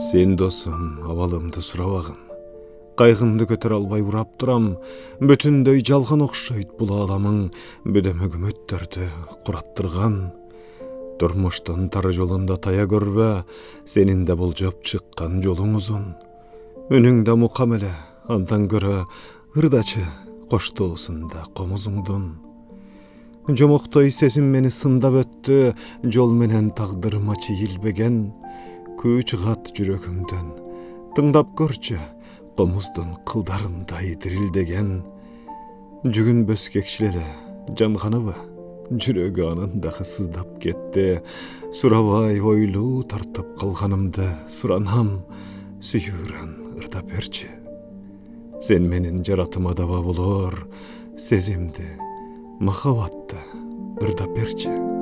Sen dosum авалымды сурабагын. Кайгымды көтөр албай урап турам, бүтүндөй жалган окшойт бул ааламың, бүдөмөгүм өттөрдү кураттырган. Турмуштун тары жолунда тая көрбө, сенин да болжоп чыккан жолуң узун. Үнүңдө мукам эле, андан көрө ырдачы коштоосунда комузуңдун. Жомоктой сезим мени сындап өттү, жол менен тагдырыма чийилбеген. Күү чыгат жүрөгүмдөн, тыңдап көрчү, комуздун кылдарындай дирилдеген. Жүгүнбөс кекшил эле, жанганыбы, жүрөгү анын дагы сыздап кетти. Сурабай ойлуу тартып калганымды суранам, сүйүүрөн ырдап берчи. Сен менин жаратыма даба болор, сезимди, махабатты ырдап берчи.